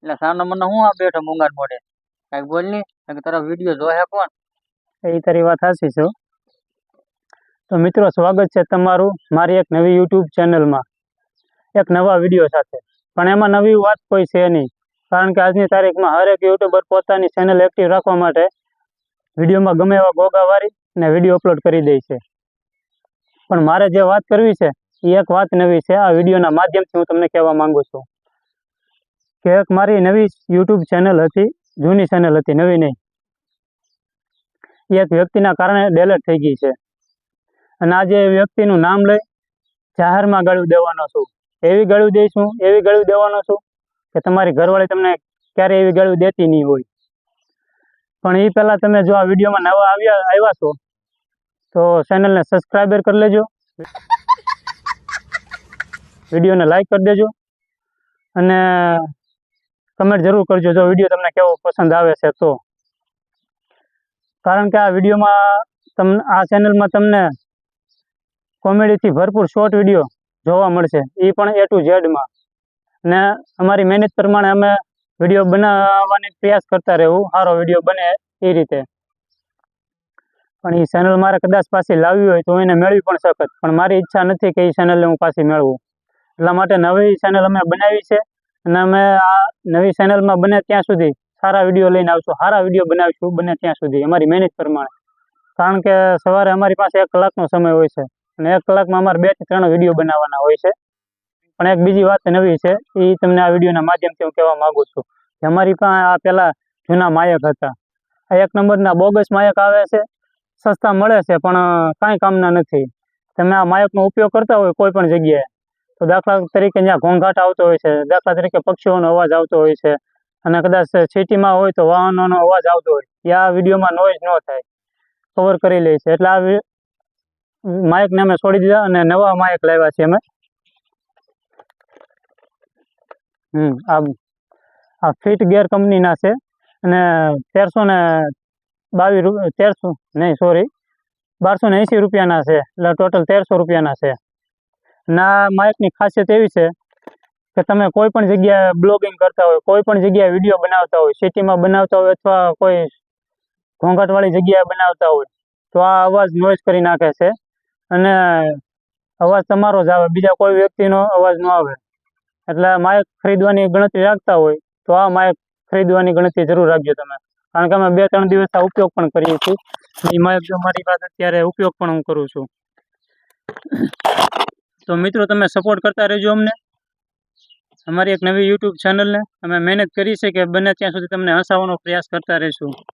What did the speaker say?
એટલે સાનો મને હું આ બેઠો મૂંગા મોઢે કાંઈક બોલ ની તારો વિડીયો જોહે કોણ? એ તારી વાત સાચી છે. તો મિત્રો, સ્વાગત છે તમારું મારી એક નવી યુટ્યુબ ચેનલમાં એક નવા વિડીયો સાથે. પણ એમાં નવી વાત કોઈ છે નહીં, કારણ કે આજની તારીખમાં હરેક યુટ્યુબર પોતાની ચેનલ એક્ટિવ રાખવા માટે વિડીયોમાં ગમે એવા ગોગા વારી અને વિડીયો અપલોડ કરી દે છે. પણ મારે જે વાત કરવી છે એ એક વાત નવી છે. આ વિડીયોના માધ્યમથી હું તમને કહેવા માંગુ છું કે એક મારી નવી યુટ્યુબ ચેનલ હતી, જૂની ચેનલ હતી, નવી નહીં. એ એક વ્યક્તિના કારણે ડેલેટ થઈ ગઈ છે. અને આજે એ વ્યક્તિનું નામ લઈ જાહેરમાં ગાળું દેવાનો છું. એવી ગાળું દઈશું, એવી ગાળું દેવાનો છું કે તમારી ઘરવાળી તમને ક્યારે એવી ગાળું દેતી નહીં હોય. પણ એ પહેલાં તમે જો આ વિડીયોમાં નવા આવ્યા છો તો ચેનલને સબસ્ક્રાઈબર કરી લેજો, વિડીયોને લાઈક કરી દેજો અને કમેન્ટ જરૂર કરજો જો વિડીયો તમને કેવો પસંદ આવે છે તો. કારણ કે આ વિડીયોમાં આ ચેનલમાં તમને કોમેડીથી ભરપૂર શોર્ટ વિડીયો જોવા મળશે, એ પણ A to Z માં. અને અમારી મહેનત પ્રમાણે અમે વિડીયો બનાવવાની પ્રયાસ કરતા રહેવું, સારો વિડીયો બને એ રીતે. પણ એ ચેનલ મારે કદાચ પાછી લાવવી હોય તો એને મેળવી પણ શકત, પણ મારી ઈચ્છા નથી કે એ ચેનલને હું પાછી મેળવું. એટલા માટે નવી ચેનલ અમે બનાવી છે અને અમે આ નવી ચેનલમાં બને ત્યાં સુધી સારા વિડીયો લઈને આવશું, સારા વિડીયો બનાવીશું બને ત્યાં સુધી અમારી મહેનત પ્રમાણે. કારણ કે સવારે અમારી પાસે 1 કલાકનો સમય હોય છે અને 1 કલાકમાં અમારે 2 થી 3 વિડીયો બનાવવાના હોય છે. પણ એક બીજી વાત નવી છે, એ તમને આ વિડીયોના માધ્યમથી હું કહેવા માગું છું કે અમારી પાસે આ પહેલાં જૂના માયક હતા. આ 1 નંબરના બોગસ માયક આવે છે, સસ્તા મળે છે પણ કાંઈ કામના નથી. તમે આ માયકનો ઉપયોગ કરતા હોય કોઈ પણ જગ્યાએ, તો દાખલા તરીકે જ્યાં ઘોંઘાટ આવતો હોય છે, દાખલા તરીકે પક્ષીઓનો અવાજ આવતો હોય છે, અને કદાચ સિટીમાં હોય તો વાહનોનો અવાજ આવતો હોય, ત્યાં આ વિડીયોમાં નોઈઝ ન થાય, કવર કરી લે છે. એટલે આ માયકને અમે છોડી દીધા અને નવા માયક લાવ્યા છીએ અમે. આ ફિટ ગેર કંપનીના છે અને 1280 રૂપિયાના છે, એટલે ટોટલ 1300 રૂપિયાના છે. અને આ માયકની ખાસિયત એવી છે કે તમે કોઈ પણ જગ્યાએ બ્લોગિંગ કરતા હોય, કોઈ પણ જગ્યાએ વિડીયો બનાવતા હોય, સિટીમાં બનાવતા હોય અથવા કોઈ ઘોંઘાટવાળી જગ્યાએ બનાવતા હોય, તો આ અવાજ નોઈઝ કરી નાખે છે અને અવાજ તમારો જ આવે, બીજા કોઈ વ્યક્તિનો અવાજ ન આવે. એટલે માયક ખરીદવાની ગણતરી રાખતા હોય તો આ માયક ખરીદવાની ગણતરી જરૂર રાખજો તમે. કારણ કે અમે 2-3 દિવસ આ ઉપયોગ પણ કરીએ છીએ. એ માયક જો મારી પાસે અત્યારે ઉપયોગ પણ હું કરું છું. તો મિત્રો, તમે સપોર્ટ કરતા રહેજો અમને, અમારી એક નવી યુટ્યુબ ચેનલને. અમે મહેનત કરી છે કે બને ત્યાં સુધી તમને હસાવવાનો પ્રયાસ કરતા રહીશું.